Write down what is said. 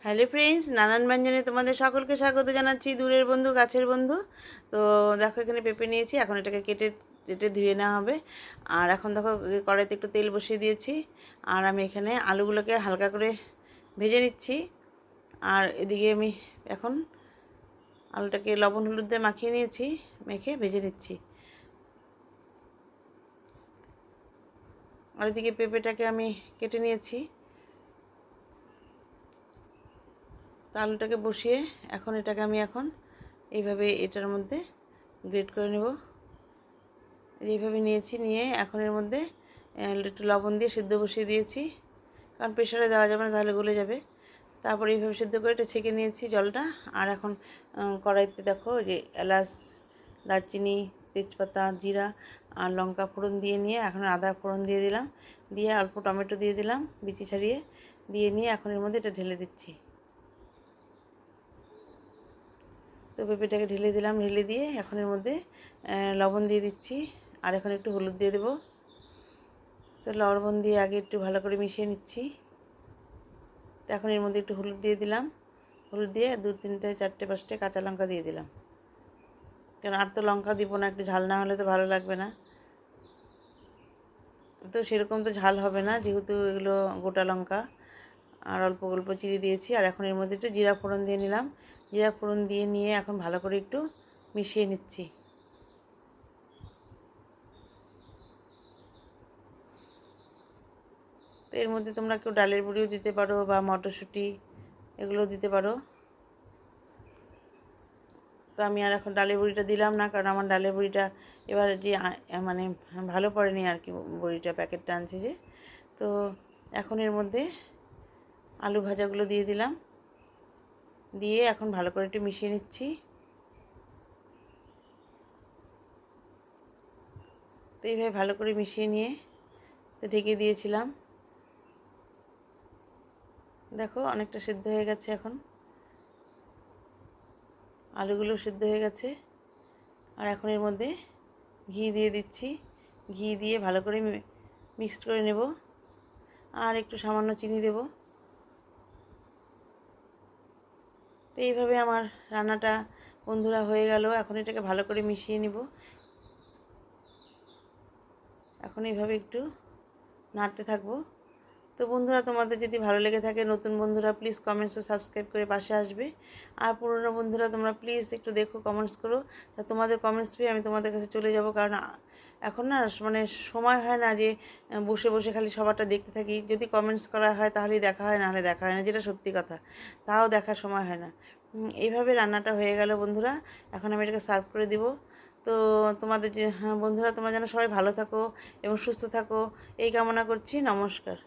Hello friends, নানান ব্যঞ্জনে তোমাদের সকলকে স্বাগত জানাচ্ছি, দূরের বন্ধু কাছের বন্ধু। তো দেখো, এখানে পেঁপে নিয়েছি, এখন এটাকে কেটে কেটে ধুয়ে নেওয়া হবে। আর এখন দেখো, কড়াইতে একটু তেল বসিয়ে দিয়েছি, আর আমি এখানে আলুগুলোকে হালকা করে ভেজে নিচ্ছি। আর এদিকে আমি এখন আলুটাকে লবণ হলুদ দিয়ে মাখিয়ে নিয়েছি, মেখে ভেজে নিচ্ছি। আর এদিকে পেঁপেটাকে আমি কেটে নিয়েছি। তো আলুটাকে বসিয়ে এখন এটাকে আমি এইভাবে এটার মধ্যে গ্রেট করে নেব। এইভাবে নিয়েছি, নিয়ে এখন এর মধ্যে একটু লবণ দিয়ে সিদ্ধ বসিয়ে দিয়েছি, কারণ প্রেশারে দেওয়া যাবে না, তাহলে গলে যাবে। তারপরে এইভাবে সিদ্ধ করে এটা ছেঁকে নিয়েছি জলটা। আর এখন কড়াইতে দেখো যে এলাচ, দারচিনি, তেজপাতা, জিরা আর লঙ্কা ফোড়ন দিয়ে নিয়ে এখন আদা ফোড়ন দিয়ে দিলাম, দিয়ে অল্প টমেটো দিয়ে দিলাম বিচি ছাড়িয়ে, দিয়ে নিয়ে এখন এর মধ্যে এটা ঢেলে দিচ্ছি। তো পেঁপেটাকে ঢেলে দিলাম, ঢেলে দিয়ে এখন এর মধ্যে লবণ দিয়ে দিচ্ছি, আর এখন একটু হলুদ দিয়ে দেবো। তো লবণ দিয়ে আগে একটু ভালো করে মিশিয়ে নিচ্ছি। তো এখন এর মধ্যে একটু হলুদ দিয়ে দিলাম, হলুদ দিয়ে 2, 3, 4, 5টে কাঁচা লঙ্কা দিয়ে দিলাম, কারণ আর তো লঙ্কা দিব না, একটু ঝাল না হলে তো ভালো লাগবে না। তো সেরকম তো ঝাল হবে না, যেহেতু এগুলো গোটা লঙ্কা। আর অল্প অল্প চিড়ে দিয়েছি। আর এখন এর মধ্যে একটু জিরা ফোড়ন দিয়ে নিলাম, জিরা ফোড়ন দিয়ে নিয়ে এখন ভালো করে একটু মিশিয়ে নিচ্ছি। তো এর মধ্যে তোমরা কেউ ডালের বড়িও দিতে পারো বা মটরশুঁটি, এগুলোও দিতে পারো। তো আমি আর এখন ডালের বড়িটা দিলাম না, কারণ আমার ডালের বড়িটা এবার যে মানে ভালো পড়েনি আর কি, বড়িটা প্যাকেটটা আনছে যে। তো এখন এর মধ্যে আলু ভাজাগুলো দিয়ে দিলাম, দিয়ে এখন ভালো করে একটু মিশিয়ে নিচ্ছি। তো এইভাবে ভালো করে মিশিয়ে নিয়ে তো ঢেকে দিয়েছিলাম। দেখো অনেকটা সিদ্ধ হয়ে গেছে, এখন আলুগুলো সিদ্ধ হয়ে গেছে। আর এখন এর মধ্যে ঘি দিয়ে দিচ্ছি, ঘি দিয়ে ভালো করে মিক্সড করে নেব, আর একটু সামান্য চিনি দেব। তো এইভাবে আমার রান্নাটা বন্ধুরা হয়ে গেল। এখন এটাকে ভালো করে মিশিয়ে নিব। এখন এইভাবে একটু নাড়তে থাকবো। তো বন্ধুরা, তোমাদের যদি ভালো লেগে থাকে, নতুন বন্ধুরা প্লিজ কমেন্টস ও সাবস্ক্রাইব করে পাশে আসবে। আর পুরনো বন্ধুরা তোমরা প্লিজ একটু দেখো, কমেন্টস করো। তা তোমাদের কমেন্টস পেয়ে আমি তোমাদের কাছে চলে যাব, কারণ এখন না মানে সময় হয় না যে বসে বসে খালি সবারটা দেখতে থাকি। যদি কমেন্টস করা হয় তাহলেই দেখা হয়, নাহলে দেখা হয় না, যেটা সত্যি কথা। তাও দেখার সময় হয় না। এইভাবে রান্নাটা হয়ে গেল বন্ধুরা। এখন আমি এটাকে সার্ভ করে দিব। তো তোমাদের যে বন্ধুরা, তোমরা যেন সবাই ভালো থাকো এবং সুস্থ থাকো, এই কামনা করছি। নমস্কার।